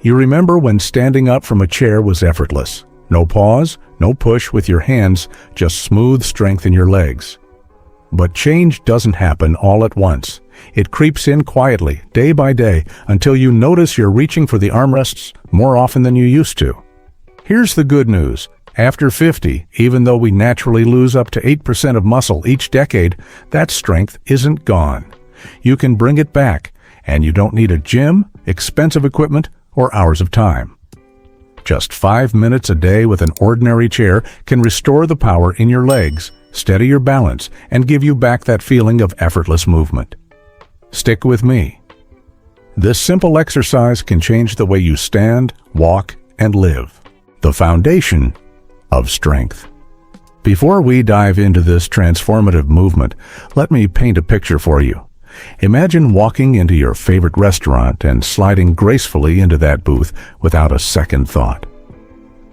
You remember when standing up from a chair was effortless. No pause, no push with your hands, just smooth strength in your legs. But change doesn't happen all at once. It creeps in quietly, day by day, until you notice you're reaching for the armrests more often than you used to. Here's the good news. After 50, even though we naturally lose up to 8% of muscle each decade, that strength isn't gone. You can bring it back, and you don't need a gym, expensive equipment, or hours of time. Just 5 minutes a day with an ordinary chair can restore the power in your legs, steady your balance, and give you back that feeling of effortless movement. Stick with me. This simple exercise can change the way you stand, walk, and live. The foundation of strength. Before we dive into this transformative movement, let me paint a picture for you. Imagine walking into your favorite restaurant and sliding gracefully into that booth without a second thought.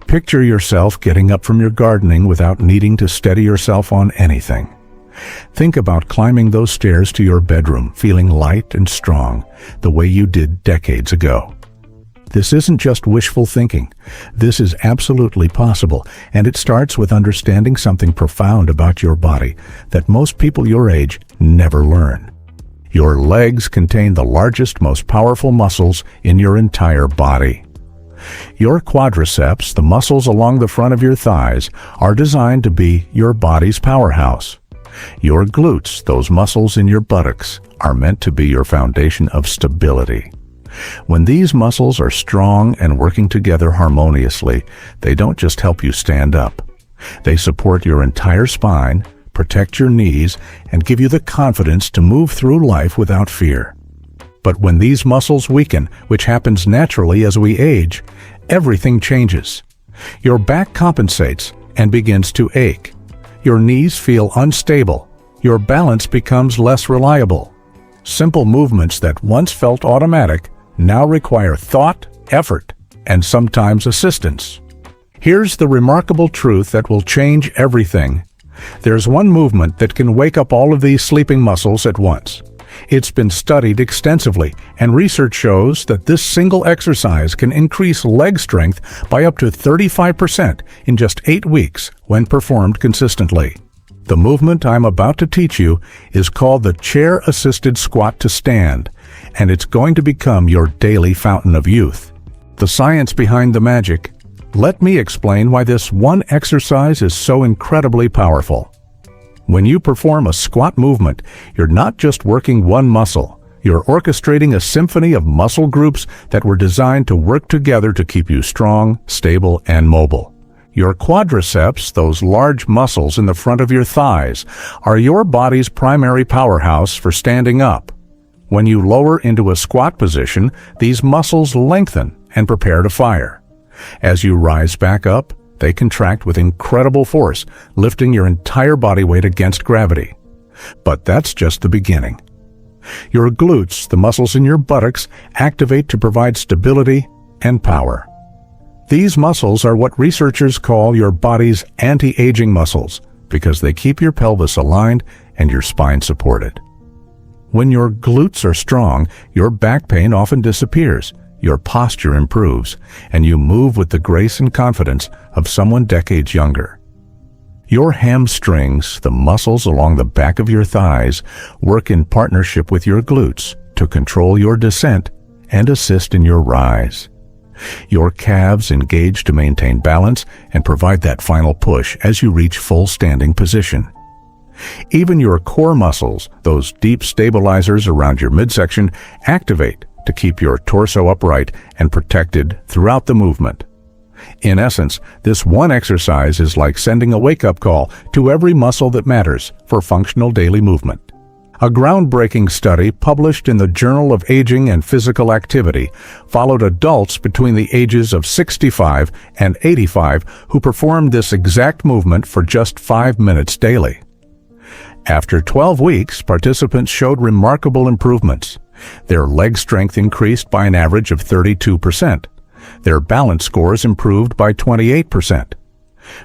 Picture yourself getting up from your gardening without needing to steady yourself on anything. Think about climbing those stairs to your bedroom, feeling light and strong, the way you did decades ago. This isn't just wishful thinking. This is absolutely possible, and it starts with understanding something profound about your body that most people your age never learn. Your legs contain the largest, most powerful muscles in your entire body. Your quadriceps, the muscles along the front of your thighs, are designed to be your body's powerhouse. Your glutes, those muscles in your buttocks, are meant to be your foundation of stability. When these muscles are strong and working together harmoniously, they don't just help you stand up. They support your entire spine, protect your knees, and give you the confidence to move through life without fear. But when these muscles weaken, which happens naturally as we age, everything changes. Your back compensates and begins to ache. Your knees feel unstable. Your balance becomes less reliable. Simple movements that once felt automatic now require thought, effort, and sometimes assistance. Here's the remarkable truth that will change everything. There's one movement that can wake up all of these sleeping muscles at once. It's been studied extensively, and research shows that this single exercise can increase leg strength by up to 35% in just 8 weeks when performed consistently. The movement I'm about to teach you is called the chair-assisted squat to stand, and it's going to become your daily fountain of youth. The science behind the magic. Let me explain why this one exercise is so incredibly powerful. When you perform a squat movement, you're not just working one muscle. You're orchestrating a symphony of muscle groups that were designed to work together to keep you strong, stable, and mobile. Your quadriceps, those large muscles in the front of your thighs, are your body's primary powerhouse for standing up. When you lower into a squat position, these muscles lengthen and prepare to fire. As you rise back up, they contract with incredible force, lifting your entire body weight against gravity. But that's just the beginning. Your glutes, the muscles in your buttocks, activate to provide stability and power. These muscles are what researchers call your body's anti-aging muscles because they keep your pelvis aligned and your spine supported. When your glutes are strong, your back pain often disappears. Your posture improves, and you move with the grace and confidence of someone decades younger. Your hamstrings, the muscles along the back of your thighs, work in partnership with your glutes to control your descent and assist in your rise. Your calves engage to maintain balance and provide that final push as you reach full standing position. Even your core muscles, those deep stabilizers around your midsection, activate to keep your torso upright and protected throughout the movement. In essence, this one exercise is like sending a wake-up call to every muscle that matters for functional daily movement. A groundbreaking study published in the Journal of Aging and Physical Activity followed adults between the ages of 65 and 85 who performed this exact movement for just 5 minutes daily. After 12 weeks, participants showed remarkable improvements. Their leg strength increased by an average of 32%. Their balance scores improved by 28%.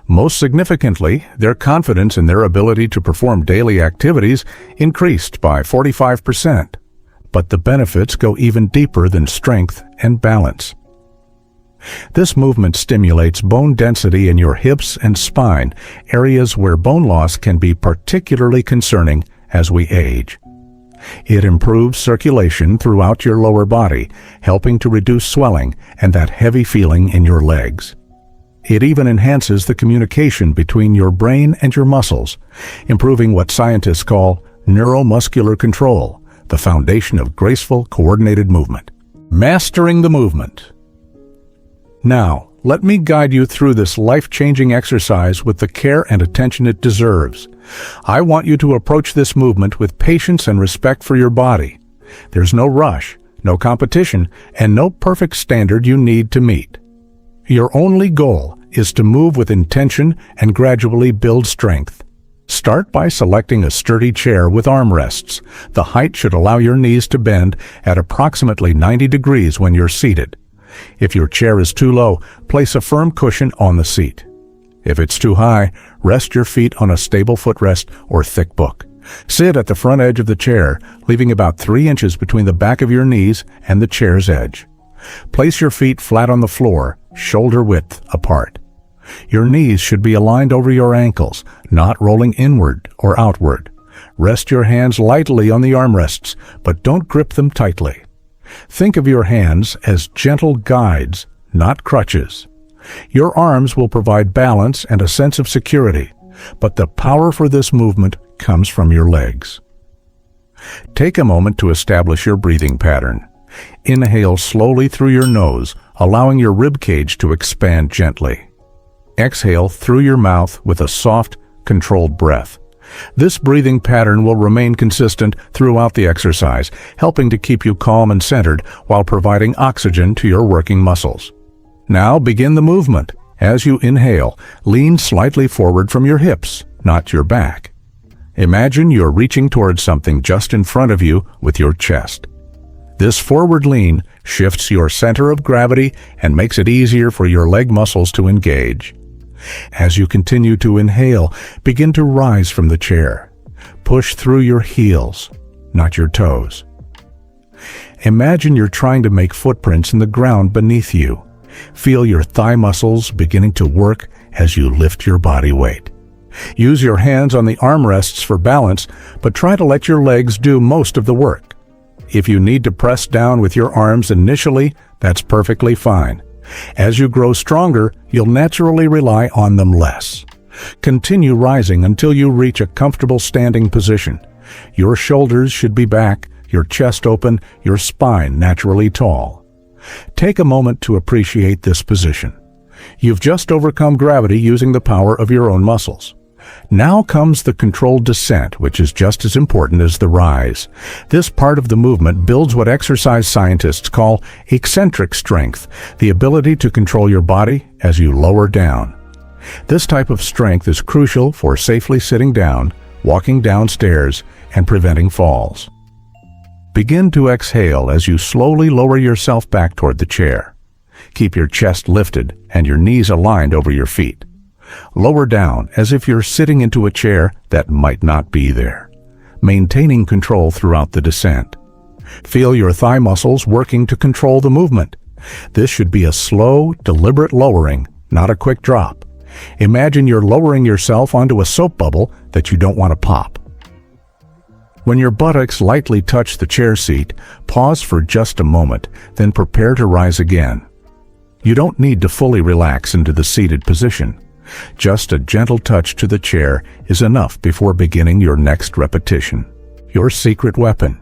Most significantly, their confidence in their ability to perform daily activities increased by 45%. But the benefits go even deeper than strength and balance. This movement stimulates bone density in your hips and spine, areas where bone loss can be particularly concerning as we age. It improves circulation throughout your lower body, helping to reduce swelling and that heavy feeling in your legs. It even enhances the communication between your brain and your muscles, improving what scientists call neuromuscular control, the foundation of graceful, coordinated movement. Mastering the movement. Now, let me guide you through this life-changing exercise with the care and attention it deserves. I want you to approach this movement with patience and respect for your body. There's no rush, no competition, and no perfect standard you need to meet. Your only goal is to move with intention and gradually build strength. Start by selecting a sturdy chair with armrests. The height should allow your knees to bend at approximately 90 degrees when you're seated. If your chair is too low, place a firm cushion on the seat. If it's too high, rest your feet on a stable footrest or thick book. Sit at the front edge of the chair, leaving about 3 inches between the back of your knees and the chair's edge. Place your feet flat on the floor, shoulder width apart. Your knees should be aligned over your ankles, not rolling inward or outward. Rest your hands lightly on the armrests, but don't grip them tightly. Think of your hands as gentle guides, not crutches. Your arms will provide balance and a sense of security, but the power for this movement comes from your legs. Take a moment to establish your breathing pattern. Inhale slowly through your nose, allowing your rib cage to expand gently. Exhale through your mouth with a soft, controlled breath. This breathing pattern will remain consistent throughout the exercise, helping to keep you calm and centered while providing oxygen to your working muscles. Now begin the movement. As you inhale, lean slightly forward from your hips, not your back. Imagine you're reaching towards something just in front of you with your chest. This forward lean shifts your center of gravity and makes it easier for your leg muscles to engage. As you continue to inhale, begin to rise from the chair. Push through your heels, not your toes. Imagine you're trying to make footprints in the ground beneath you. Feel your thigh muscles beginning to work as you lift your body weight. Use your hands on the armrests for balance, but try to let your legs do most of the work. If you need to press down with your arms initially, that's perfectly fine. As you grow stronger, you'll naturally rely on them less. Continue rising until you reach a comfortable standing position. Your shoulders should be back, your chest open, your spine naturally tall. Take a moment to appreciate this position. You've just overcome gravity using the power of your own muscles. Now comes the controlled descent, which is just as important as the rise. This part of the movement builds what exercise scientists call eccentric strength, the ability to control your body as you lower down. This type of strength is crucial for safely sitting down, walking downstairs, and preventing falls. Begin to exhale as you slowly lower yourself back toward the chair. Keep your chest lifted and your knees aligned over your feet. Lower down as if you're sitting into a chair that might not be there, maintaining control throughout the descent. Feel your thigh muscles working to control the movement. This should be a slow, deliberate lowering, not a quick drop. Imagine you're lowering yourself onto a soap bubble that you don't want to pop. When your buttocks lightly touch the chair seat, pause for just a moment, then prepare to rise again. You don't need to fully relax into the seated position. Just a gentle touch to the chair is enough before beginning your next repetition. Your secret weapon.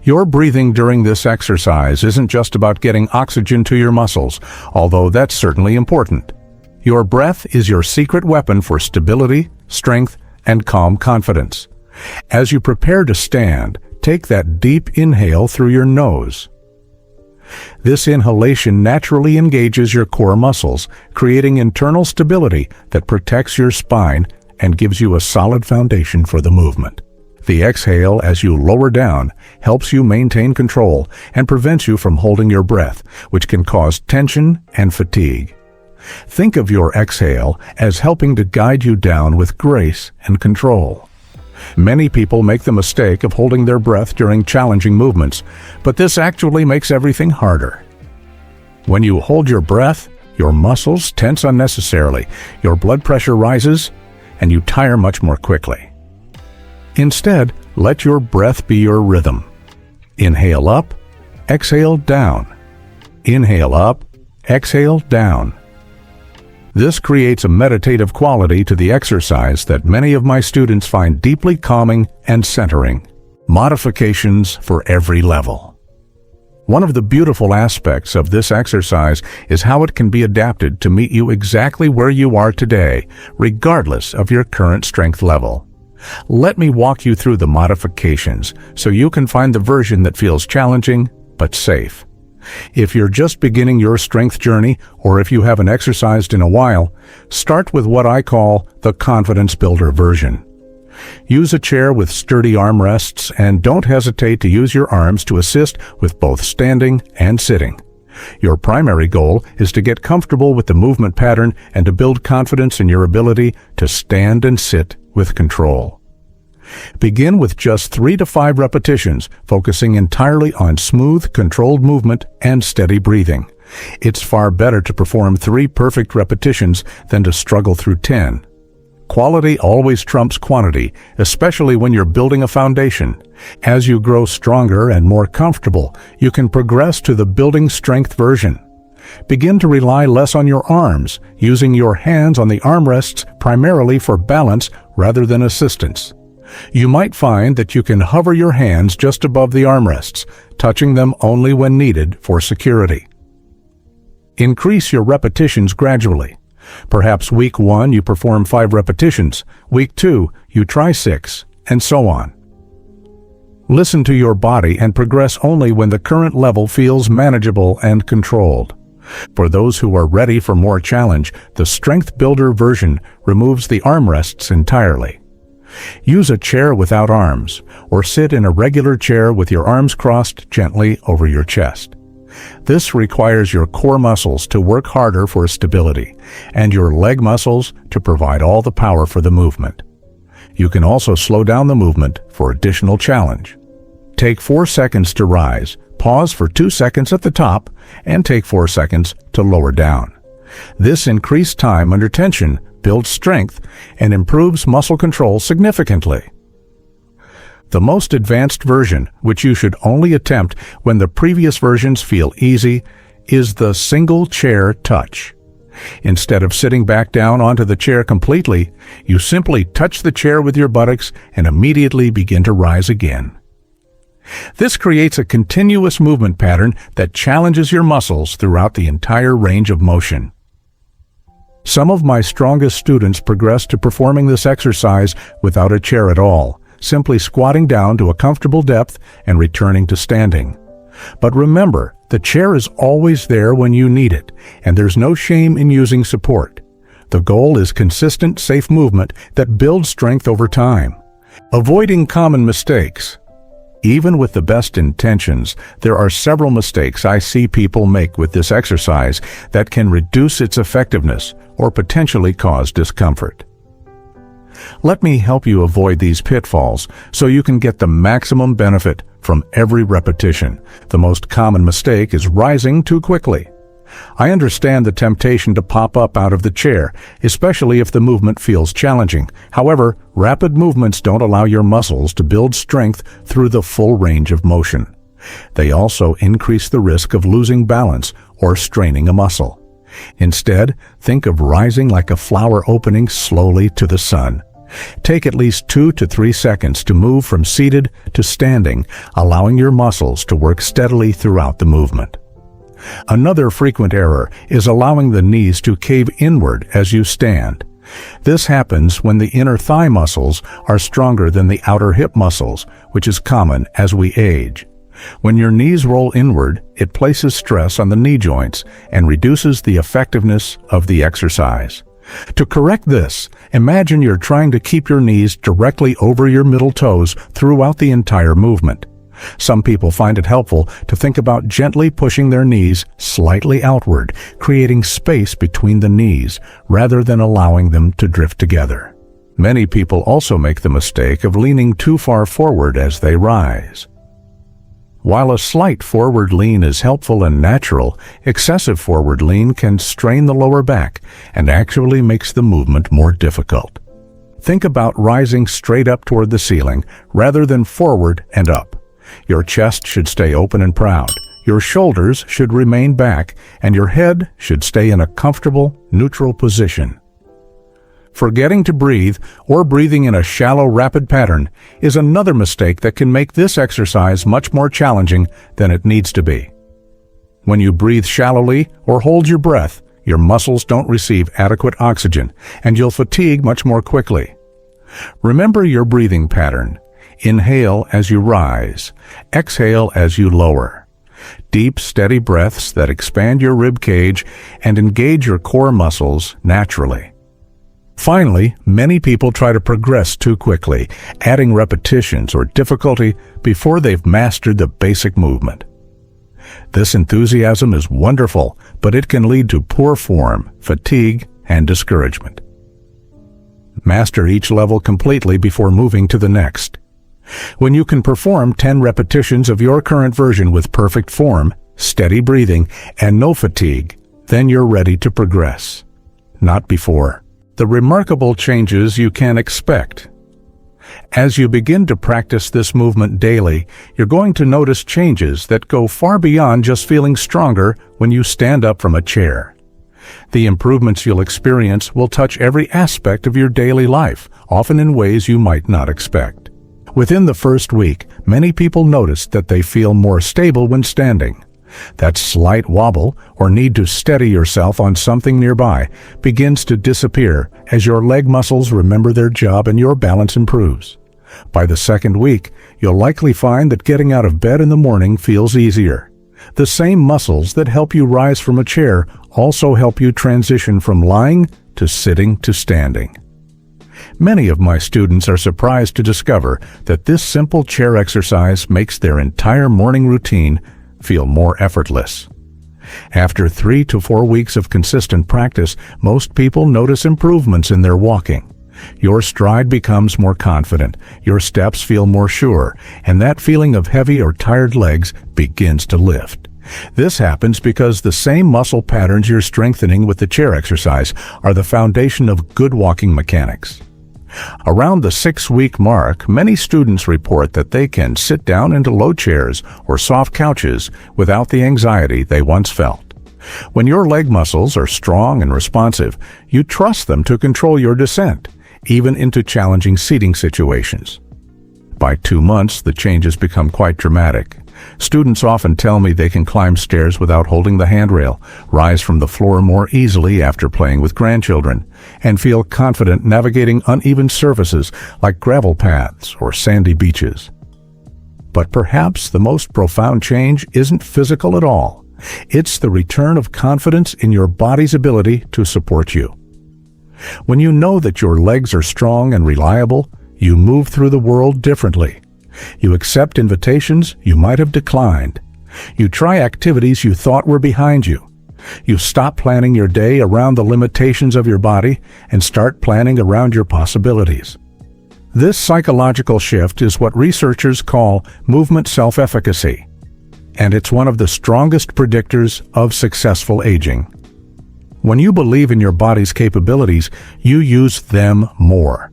Your breathing during this exercise isn't just about getting oxygen to your muscles, although that's certainly important. Your breath is your secret weapon for stability, strength, and calm confidence. As you prepare to stand, take that deep inhale through your nose. This inhalation naturally engages your core muscles, creating internal stability that protects your spine and gives you a solid foundation for the movement. The exhale as you lower down helps you maintain control and prevents you from holding your breath, which can cause tension and fatigue. Think of your exhale as helping to guide you down with grace and control. Many people make the mistake of holding their breath during challenging movements, but this actually makes everything harder. When you hold your breath, Your muscles tense unnecessarily, your blood pressure rises, and you tire much more quickly. Instead, let your breath be your rhythm. Inhale up, exhale down. Inhale up, exhale down. This creates a meditative quality to the exercise that many of my students find deeply calming and centering. Modifications for every level. One of the beautiful aspects of this exercise is how it can be adapted to meet you exactly where you are today, regardless of your current strength level. Let me walk you through the modifications so you can find the version that feels challenging but safe. If you're just beginning your strength journey, or if you haven't exercised in a while, start with what I call the confidence builder version. Use a chair with sturdy armrests and don't hesitate to use your arms to assist with both standing and sitting. Your primary goal is to get comfortable with the movement pattern and to build confidence in your ability to stand and sit with control. Begin with just 3 to 5 repetitions, focusing entirely on smooth, controlled movement and steady breathing. It's far better to perform 3 perfect repetitions than to struggle through 10. Quality always trumps quantity, especially when you're building a foundation. As you grow stronger and more comfortable, you can progress to the building strength version. Begin to rely less on your arms, using your hands on the armrests primarily for balance rather than assistance. You might find that you can hover your hands just above the armrests, touching them only when needed for security. Increase your repetitions gradually. Perhaps week 1 you perform 5 repetitions, week 2 you try 6, and so on. Listen to your body and progress only when the current level feels manageable and controlled. For those who are ready for more challenge, the Strength Builder version removes the armrests entirely. Use a chair without arms, or sit in a regular chair with your arms crossed gently over your chest. This requires your core muscles to work harder for stability, and your leg muscles to provide all the power for the movement. You can also slow down the movement for additional challenge. Take 4 seconds to rise, pause for 2 seconds at the top, and take 4 seconds to lower down. This increased time under tension builds strength and improves muscle control significantly. The most advanced version, which you should only attempt when the previous versions feel easy, is the single chair touch. Instead of sitting back down onto the chair completely, you simply touch the chair with your buttocks and immediately begin to rise again. This creates a continuous movement pattern that challenges your muscles throughout the entire range of motion. Some of my strongest students progress to performing this exercise without a chair at all, simply squatting down to a comfortable depth and returning to standing. But remember, the chair is always there when you need it, and there's no shame in using support. The goal is consistent, safe movement that builds strength over time. Avoiding common mistakes. Even with the best intentions, there are several mistakes I see people make with this exercise that can reduce its effectiveness or potentially cause discomfort. Let me help you avoid these pitfalls so you can get the maximum benefit from every repetition. The most common mistake is rising too quickly. I understand the temptation to pop up out of the chair, especially if the movement feels challenging. However, rapid movements don't allow your muscles to build strength through the full range of motion. They also increase the risk of losing balance or straining a muscle. Instead, think of rising like a flower opening slowly to the sun. Take at least 2 to 3 seconds to move from seated to standing, allowing your muscles to work steadily throughout the movement. Another frequent error is allowing the knees to cave inward as you stand. This happens when the inner thigh muscles are stronger than the outer hip muscles, which is common as we age. When your knees roll inward, it places stress on the knee joints and reduces the effectiveness of the exercise. To correct this, imagine you're trying to keep your knees directly over your middle toes throughout the entire movement. Some people find it helpful to think about gently pushing their knees slightly outward, creating space between the knees, rather than allowing them to drift together. Many people also make the mistake of leaning too far forward as they rise. While a slight forward lean is helpful and natural, excessive forward lean can strain the lower back and actually makes the movement more difficult. Think about rising straight up toward the ceiling rather than forward and up. Your chest should stay open and proud, your shoulders should remain back, and your head should stay in a comfortable, neutral position. Forgetting to breathe or breathing in a shallow, rapid pattern is another mistake that can make this exercise much more challenging than it needs to be. When you breathe shallowly or hold your breath, your muscles don't receive adequate oxygen, and you'll fatigue much more quickly. Remember your breathing pattern. Inhale as you rise. Exhale as you lower. Deep, steady breaths that expand your rib cage and engage your core muscles naturally. Finally, many people try to progress too quickly, adding repetitions or difficulty before they've mastered the basic movement. This enthusiasm is wonderful, but it can lead to poor form, fatigue, and discouragement. Master each level completely before moving to the next. When you can perform 10 repetitions of your current version with perfect form, steady breathing, and no fatigue, then you're ready to progress. Not before. The remarkable changes you can expect. As you begin to practice this movement daily, you're going to notice changes that go far beyond just feeling stronger when you stand up from a chair. The improvements you'll experience will touch every aspect of your daily life, often in ways you might not expect. Within the first week, many people notice that they feel more stable when standing. That slight wobble or need to steady yourself on something nearby begins to disappear as your leg muscles remember their job and your balance improves. By the second week, you'll likely find that getting out of bed in the morning feels easier. The same muscles that help you rise from a chair also help you transition from lying to sitting to standing. Many of my students are surprised to discover that this simple chair exercise makes their entire morning routine feel more effortless. After 3 to 4 weeks of consistent practice, most people notice improvements in their walking. Your stride becomes more confident, your steps feel more sure, and that feeling of heavy or tired legs begins to lift. This happens because the same muscle patterns you're strengthening with the chair exercise are the foundation of good walking mechanics. Around the 6-week mark, many students report that they can sit down into low chairs or soft couches without the anxiety they once felt. When your leg muscles are strong and responsive, you trust them to control your descent, even into challenging seating situations. By 2 months, the changes become quite dramatic. Students often tell me they can climb stairs without holding the handrail, rise from the floor more easily after playing with grandchildren, and feel confident navigating uneven surfaces like gravel paths or sandy beaches. But perhaps the most profound change isn't physical at all. It's the return of confidence in your body's ability to support you. When you know that your legs are strong and reliable, you move through the world differently. You accept invitations you might have declined. You try activities you thought were behind you. You stop planning your day around the limitations of your body and start planning around your possibilities. This psychological shift is what researchers call movement self-efficacy, and it's one of the strongest predictors of successful aging. When you believe in your body's capabilities, you use them more.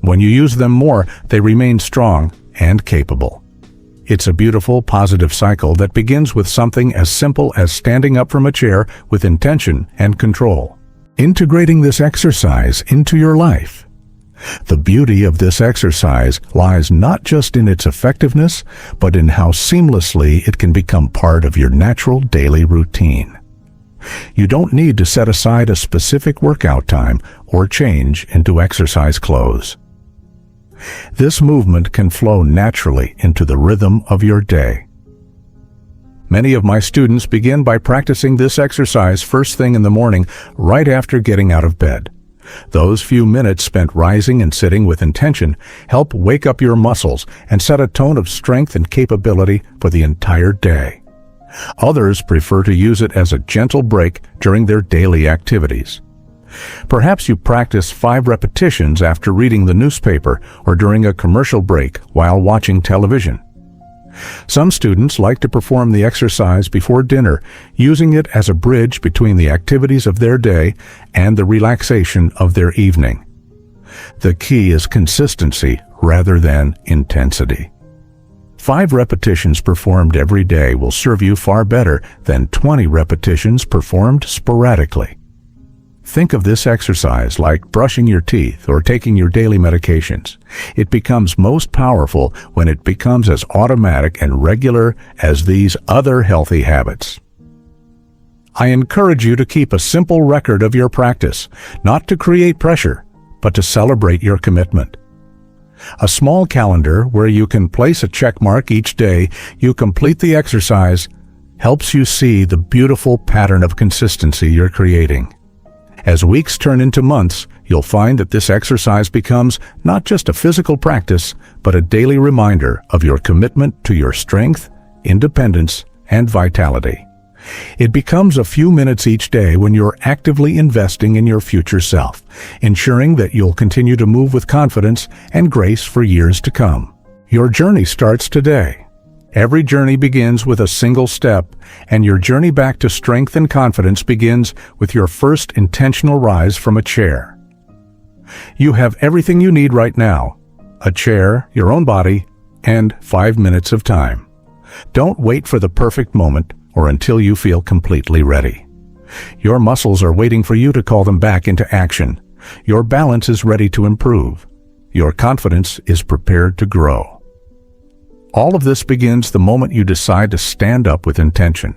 When you use them more, they remain strong and capable. It's a beautiful, positive cycle that begins with something as simple as standing up from a chair with intention and control. Integrating this exercise into your life. The beauty of this exercise lies not just in its effectiveness, but in how seamlessly it can become part of your natural daily routine. You don't need to set aside a specific workout time or change into exercise clothes. This movement can flow naturally into the rhythm of your day. Many of my students begin by practicing this exercise first thing in the morning, right after getting out of bed. Those few minutes spent rising and sitting with intention help wake up your muscles and set a tone of strength and capability for the entire day. Others prefer to use it as a gentle break during their daily activities. Perhaps you practice 5 repetitions after reading the newspaper or during a commercial break while watching television. Some students like to perform the exercise before dinner, using it as a bridge between the activities of their day and the relaxation of their evening. The key is consistency rather than intensity. 5 repetitions performed every day will serve you far better than 20 repetitions performed sporadically. Think of this exercise like brushing your teeth or taking your daily medications. It becomes most powerful when it becomes as automatic and regular as these other healthy habits. I encourage you to keep a simple record of your practice, not to create pressure, but to celebrate your commitment. A small calendar where you can place a check mark each day you complete the exercise helps you see the beautiful pattern of consistency you're creating. As weeks turn into months, you'll find that this exercise becomes not just a physical practice, but a daily reminder of your commitment to your strength, independence, and vitality. It becomes a few minutes each day when you're actively investing in your future self, ensuring that you'll continue to move with confidence and grace for years to come. Your journey starts today. Every journey begins with a single step, and your journey back to strength and confidence begins with your first intentional rise from a chair. You have everything you need right now: a chair, your own body, and 5 minutes of time. Don't wait for the perfect moment or until you feel completely ready. Your muscles are waiting for you to call them back into action. Your balance is ready to improve. Your confidence is prepared to grow. All of this begins the moment you decide to stand up with intention.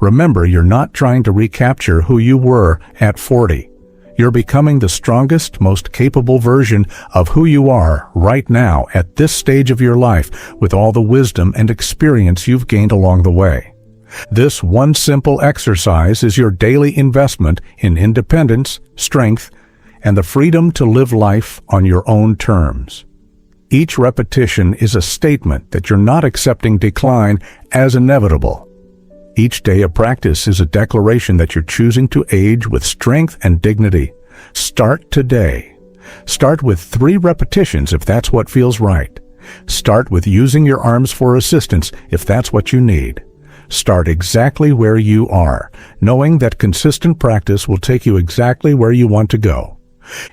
Remember, you're not trying to recapture who you were at 40. You're becoming the strongest, most capable version of who you are right now at this stage of your life, with all the wisdom and experience you've gained along the way. This one simple exercise is your daily investment in independence, strength, and the freedom to live life on your own terms. Each repetition is a statement that you're not accepting decline as inevitable. Each day of practice is a declaration that you're choosing to age with strength and dignity. Start today. Start with 3 repetitions if that's what feels right. Start with using your arms for assistance if that's what you need. Start exactly where you are, knowing that consistent practice will take you exactly where you want to go.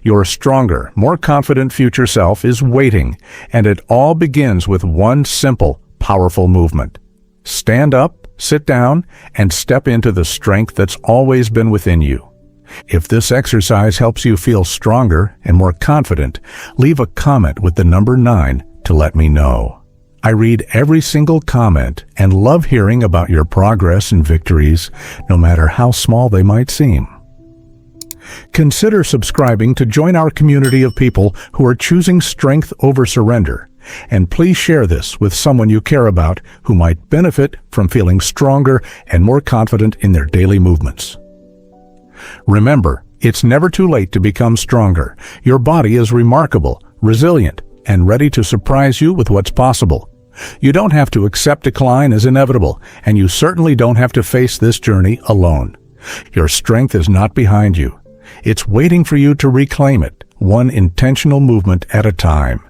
Your stronger, more confident future self is waiting, and it all begins with one simple, powerful movement. Stand up, sit down, and step into the strength that's always been within you. If this exercise helps you feel stronger and more confident, leave a comment with the number 9 to let me know. I read every single comment and love hearing about your progress and victories, no matter how small they might seem. Consider subscribing to join our community of people who are choosing strength over surrender. And please share this with someone you care about who might benefit from feeling stronger and more confident in their daily movements. Remember, it's never too late to become stronger. Your body is remarkable, resilient, and ready to surprise you with what's possible. You don't have to accept decline as inevitable, and you certainly don't have to face this journey alone. Your strength is not behind you. It's waiting for you to reclaim it, one intentional movement at a time.